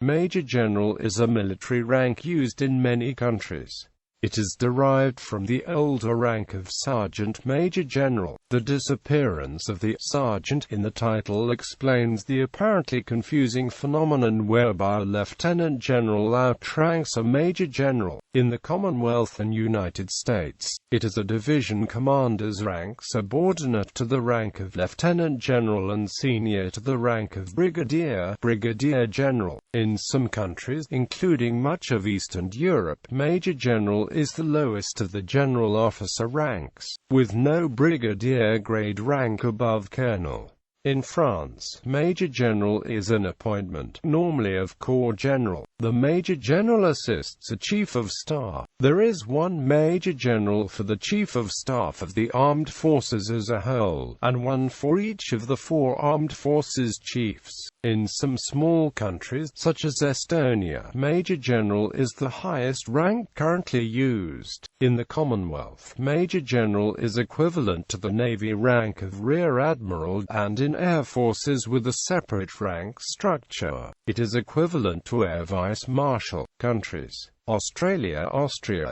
Major general is a military rank used in many countries. It is derived from the older rank of sergeant major general. The disappearance of the sergeant in the title explains the apparently confusing phenomenon whereby a lieutenant general outranks a major general. In the Commonwealth and United States, it is a division commander's rank subordinate to the rank of lieutenant general and senior to the rank of brigadier-general. In some countries, including much of Eastern Europe, major general is the lowest of the general officer ranks, with no brigadier-grade rank above colonel. In France, major general is an appointment, normally of corps general. The major general assists a chief of staff. There is one major general for the chief of staff of the armed forces as a whole, and one for each of the 4 armed forces chiefs. In some small countries, such as Estonia, major general is the highest rank currently used. In the Commonwealth, major general is equivalent to the Navy rank of rear admiral, and in air forces with a separate rank structure, it is equivalent to air vice marshal. Countries: Austria.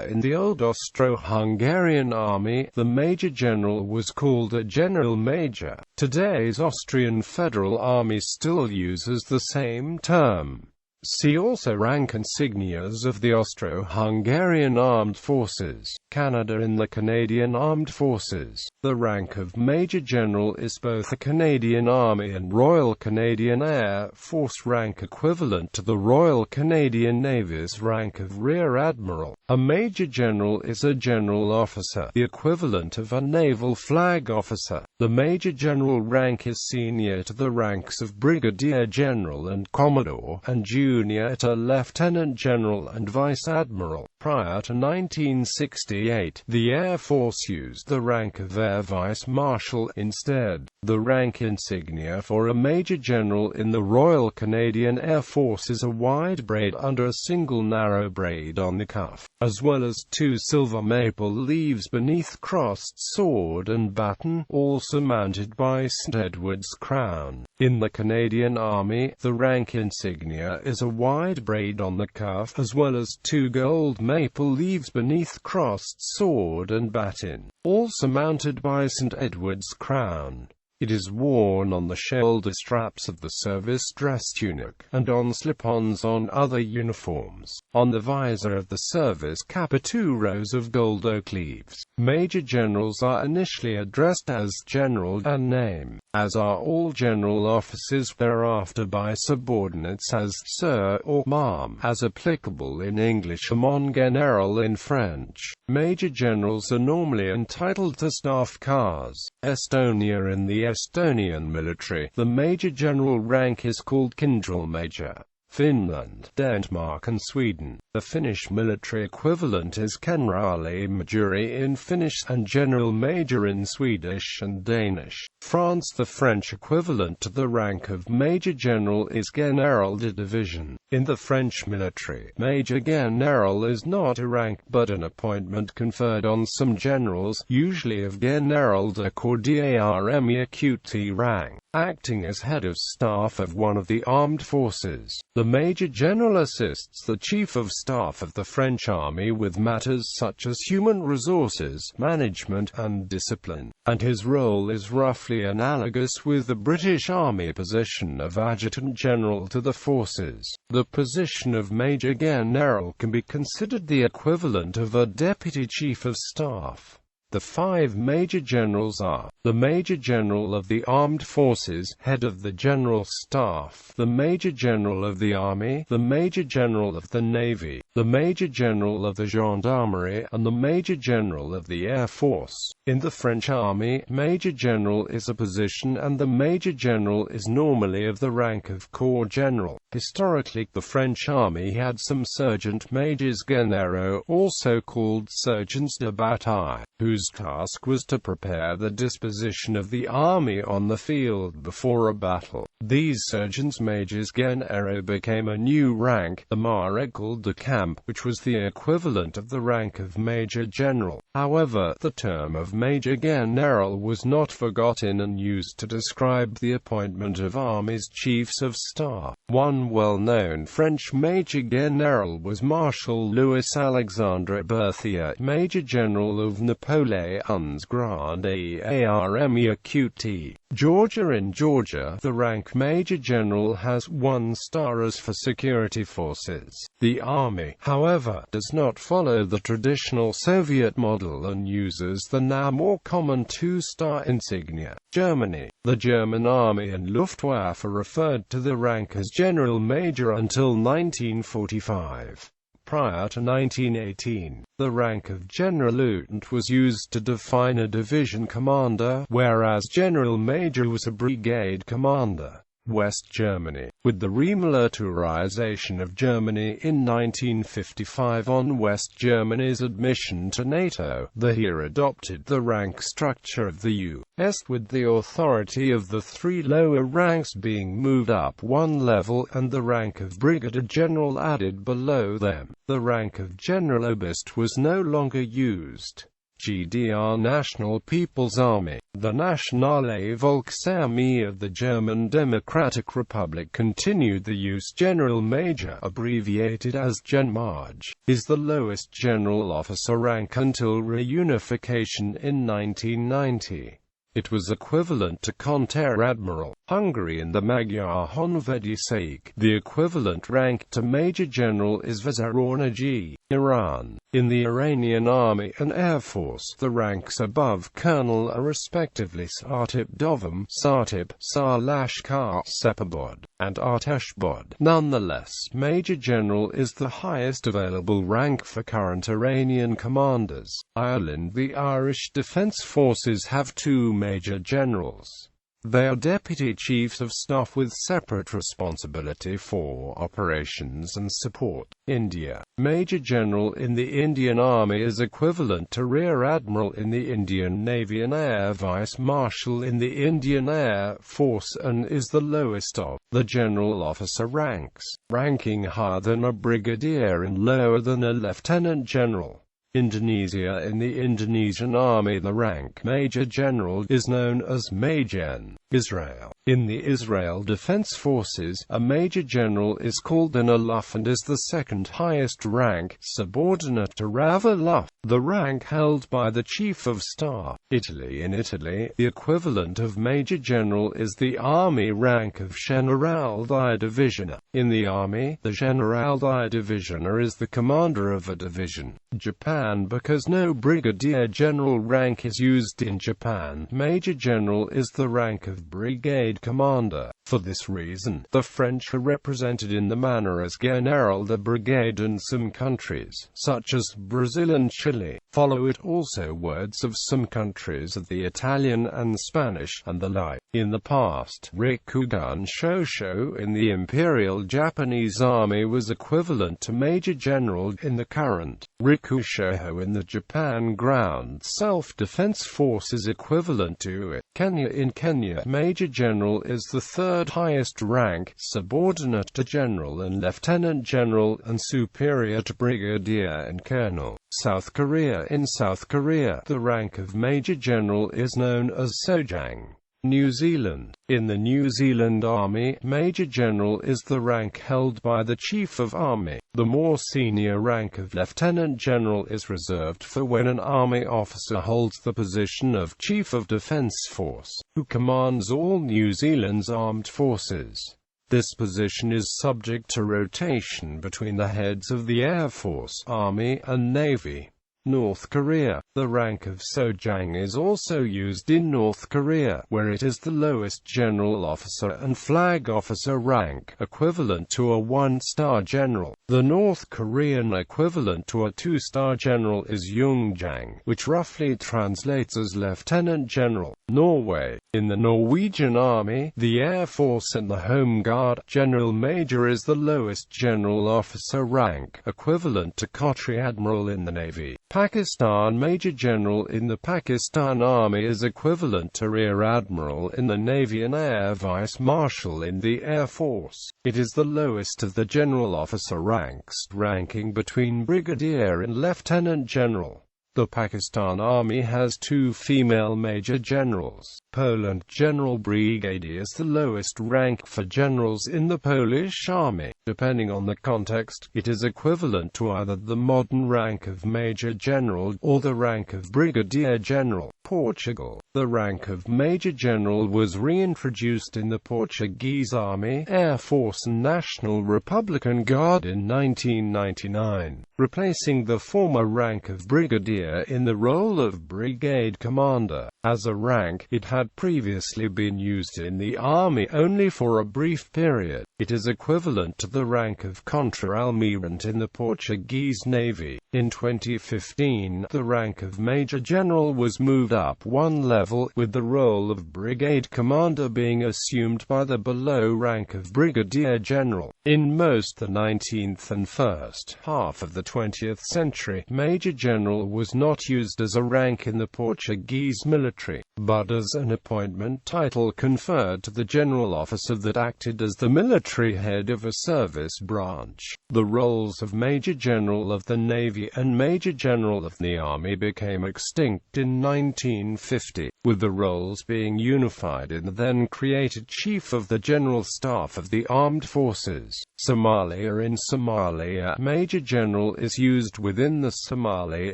In the old Austro-Hungarian army, the major general was called a general major. Today's Austrian Federal Army still uses the same term. See also rank insignias of the Austro-Hungarian Armed Forces. Canada. In the Canadian Armed Forces, the rank of Major General is both a Canadian Army and Royal Canadian Air Force rank equivalent to the Royal Canadian Navy's rank of Rear Admiral. A Major General is a general officer, the equivalent of a naval flag officer. The Major General rank is senior to the ranks of Brigadier General and Commodore, and junior to Lieutenant General and Vice Admiral. Prior to 1968, the Air Force used the rank of Air Vice Marshal instead. The rank insignia for a Major General in the Royal Canadian Air Force is a wide braid under a single narrow braid on the cuff, as well as 2 silver maple leaves beneath crossed sword and baton, all surmounted by St. Edward's crown. In the Canadian Army, the rank insignia is a wide braid on the cuff, as well as 2 gold maple leaves beneath crossed sword and baton, all surmounted by St. Edward's crown. It is worn on the shoulder straps of the service dress tunic, and on slip-ons on other uniforms. On the visor of the service cap are 2 rows of gold oak leaves. Major generals are initially addressed as general and name, as are all general officers, thereafter by subordinates as sir or ma'am, as applicable in English, or mon général in French. Major generals are normally entitled to staff cars. Estonia. In the Estonian military, the major general rank is called kindralmajor. Finland, Denmark and Sweden, the Finnish military equivalent is kenraali-majori in Finnish and general major in Swedish and Danish. France. The French equivalent to the rank of major general is general.The division. In the French military, major general is not a rank but an appointment conferred on some generals, usually of general.The corps d'armée QT rank, acting as head of staff of one of the armed forces. The major general assists the chief of staff of the French army with matters such as human resources, management, and discipline, and his role is roughly analogous with the British Army position of adjutant general to the forces. The position of major general can be considered the equivalent of a deputy chief of staff. The 5 major generals are: the Major General of the Armed Forces, head of the General Staff, the Major General of the Army, the Major General of the Navy, the Major General of the Gendarmerie, and the Major General of the Air Force. In the French Army, Major General is a position and the Major General is normally of the rank of Corps General. Historically, the French Army had some sergeant majors généraux, also called sergeants de bataille, whose task was to prepare the disposition of the army on the field before a battle. These sergeants majors généraux became a new rank, the maréchal de camp, which was the equivalent of the rank of major general. However, the term of major general was not forgotten and used to describe the appointment of armies' chiefs of staff. One well-known French major general was Marshal Louis Alexandre Berthier, major general of Napoleon's Grande Armée Acute. Georgia. In Georgia, the rank major general has 1 star as for security forces. The army, however, does not follow the traditional Soviet model and uses the now more common 2-star insignia. Germany. The German army and Luftwaffe referred to the rank as general major until 1945. Prior to 1918, the rank of general-lieutenant was used to define a division commander, whereas general major was a brigade commander. West Germany. With the remilitarization of Germany in 1955 on West Germany's admission to NATO, the Heer adopted the rank structure of the U.S., with the authority of the 3 lower ranks being moved up 1 level, and the rank of brigadier general added below them. The rank of generaloberst was no longer used. GDR National People's Army. The Nationale Volksarmee of the German Democratic Republic continued the use. General Major, abbreviated as Generalmaj, is the lowest general officer rank until reunification in 1990. It was equivalent to Konteradmiral. Hungary. In the Magyar Honvédségek, the equivalent rank to Major General is Vezérőrnagy. Iran. In the Iranian Army and Air Force, the ranks above Colonel are respectively Sartip Dovam, Sartip, Sarlashkar, Sepabod, and Arteshbod. Nonetheless, Major General is the highest available rank for current Iranian commanders. Ireland. The Irish Defence Forces have 2 major generals. They are deputy chiefs of staff with separate responsibility for operations and support. India. Major General in the Indian Army is equivalent to Rear Admiral in the Indian Navy and Air Vice Marshal in the Indian Air Force, and is the lowest of the general officer ranks, ranking higher than a brigadier and lower than a lieutenant general. Indonesia. In the Indonesian Army, the rank Major General is known as Majen. Israel. In the Israel Defense Forces, a Major General is called an Aluf and is the second highest rank, subordinate to Rav Aluf, the rank held by the Chief of Staff. Italy. In Italy, the equivalent of Major General is the army rank of general.The divisioner. In the army, the general.The divisioner is the commander of a division. Japan. Because no brigadier general rank is used in Japan, Major General is the rank of brigade commander. For this reason, the French are represented in the manner as general.The brigade, and some countries, such as Brazil and Chile, follow it. Also words of some countries are the Italian and Spanish, and the like. In the past, Rikugun Shosho in the Imperial Japanese Army was equivalent to Major General. In the current Rikushoho in the Japan Ground Self-Defense Force is equivalent to it. Kenya. In Kenya, Major General is the 3rd highest rank, subordinate to General and Lieutenant General, and superior to Brigadier and Colonel. South Korea. In South Korea, the rank of Major General is known as Sojang. New Zealand. In the New Zealand Army, Major General is the rank held by the Chief of Army. The more senior rank of Lieutenant General is reserved for when an army officer holds the position of Chief of Defence Force, who commands all New Zealand's armed forces. This position is subject to rotation between the heads of the Air Force, Army, and Navy. North Korea. The rank of Sojang is also used in North Korea, where it is the lowest general officer and flag officer rank, equivalent to a 1-star general. The North Korean equivalent to a 2-star general is Jungjang, which roughly translates as lieutenant general. Norway. In the Norwegian Army, the Air Force and the Home Guard, General Major is the lowest general officer rank, equivalent to Kotri Admiral in the Navy. Pakistan. Major General in the Pakistan Army is equivalent to Rear Admiral in the Navy and Air Vice Marshal in the Air Force. It is the lowest of the general officer ranks, ranking between Brigadier and Lieutenant General. The Pakistan Army has 2 female major generals. Poland General Brigadier is the lowest rank for generals in the Polish Army. Depending on the context, it is equivalent to either the modern rank of Major General or the rank of Brigadier General. Portugal. The rank of Major General was reintroduced in the Portuguese Army, Air Force and National Republican Guard in 1999, replacing the former rank of Brigadier in the role of Brigade Commander. As a rank, it had previously been used in the Army only for a brief period. It is equivalent to the rank of Contra-Almirante in the Portuguese Navy. In 2015, the rank of Major General was moved up one level, with the role of Brigade Commander being assumed by the below rank of Brigadier General. In most the 19th and first half of the 20th century, Major General was not used as a rank in the Portuguese military, but as an appointment title conferred to the general officer that acted as the military head of a service branch. The roles of Major General of the Navy and Major General of the Army became extinct in 1950, with the roles being unified in the then-created Chief of the General Staff of the Armed Forces. Somalia. In Somalia, Major General is used within the Somali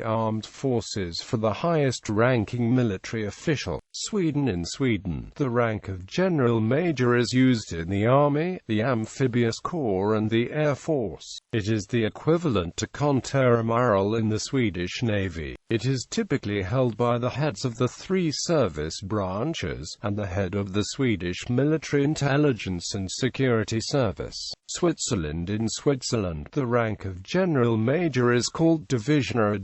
Armed Forces for the highest-ranking military official. Sweden. In Sweden, the rank of General Major is used in the Army, the Amphibious Corps and the Air Force. It is the equivalent to Konteramarral in the Swedish Navy. It is typically held by the heads of the 3 service branches, and the head of the Swedish Military Intelligence and Security Service. Switzerland. In Switzerland, the rank of General Major is called divisioner.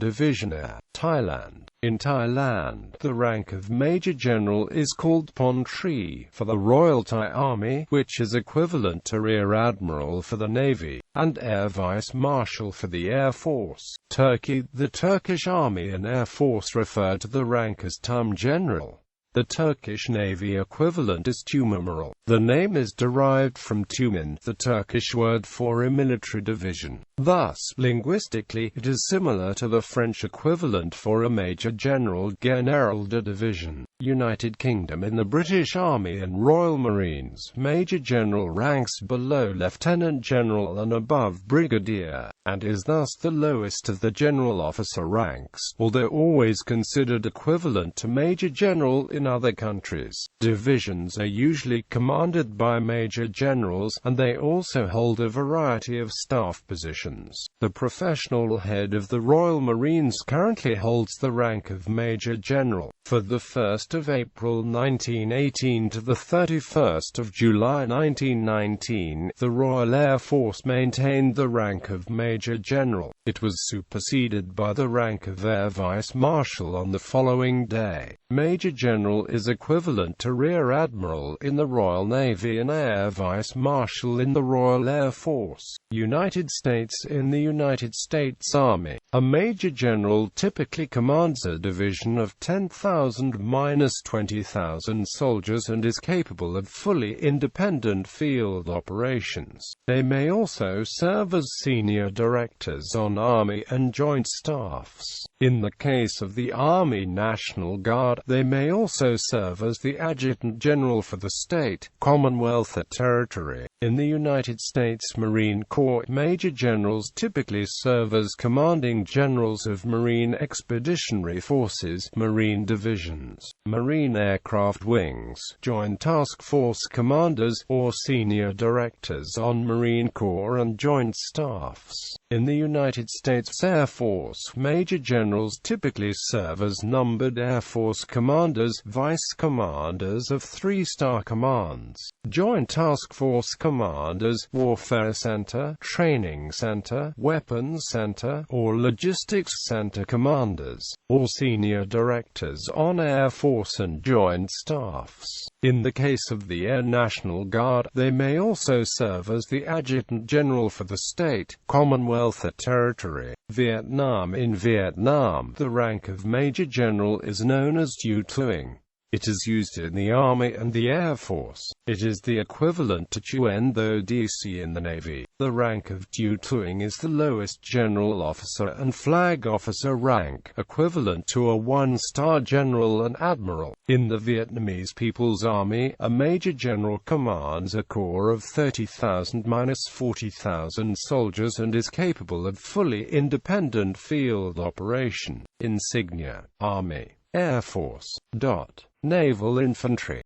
Thailand. In Thailand, the rank of Major General is called Pontri for the Royal Thai Army, which is equivalent to Rear Admiral for the Navy, and Air Vice Marshal for the Air Force. Turkey. The Turkish Army and Air Force refer to the rank as Tum General. The Turkish Navy equivalent is Tumamiral. The name is derived from Tumen, the Turkish word for a military division. Thus, linguistically, it is similar to the French equivalent for a Major General, general.The division. United Kingdom. In the British Army and Royal Marines, Major General ranks below Lieutenant General and above Brigadier, and is thus the lowest of the general officer ranks, although always considered equivalent to Major General in other countries. Divisions are usually commanded by Major Generals, and they also hold a variety of staff positions. The professional head of the Royal Marines currently holds the rank of Major General. For the 1st of April 1918 to the 31st of July 1919, the Royal Air Force maintained the rank of Major General. It was superseded by the rank of Air Vice Marshal on the following day. Major General is equivalent to Rear Admiral in the Royal Navy and Air Vice Marshal in the Royal Air Force. United States. In the United States Army, a Major General typically commands a division of 10,000–20,000 soldiers and is capable of fully independent field operations. They may also serve as senior directors on Army and Joint Staffs. In the case of the Army National Guard, they may also serve as the Adjutant General for the state, Commonwealth or territory. In the United States Marine Corps, Major Generals typically serve as commanding generals of Marine Expeditionary Forces, Marine Divisions, Marine Aircraft Wings, Joint Task Force Commanders, or Senior Directors on Marine Corps and Joint Staffs. In the United States Air Force, Major Generals typically serve as numbered Air Force Commanders, Vice Commanders of 3-star commands, Joint Task Force Commanders, Warfare Center, Training Center, Weapons Center, or Logistics Center Commanders, or Senior Directors on Air Force and Joint Staffs. In the case of the Air National Guard, they may also serve as the Adjutant General for the state, Commonwealth or territory. Vietnam. In Vietnam, the rank of Major General is known as Du Tuong. It is used in the Army and the Air Force. It is the equivalent to Tuan-Do-DC in the Navy. The rank of Tu Tuing is the lowest general officer and flag officer rank, equivalent to a one-star general and admiral. In the Vietnamese People's Army, a major general commands a corps of 30,000–40,000 soldiers and is capable of fully independent field operation. Insignia: Army, Air Force. Naval Infantry.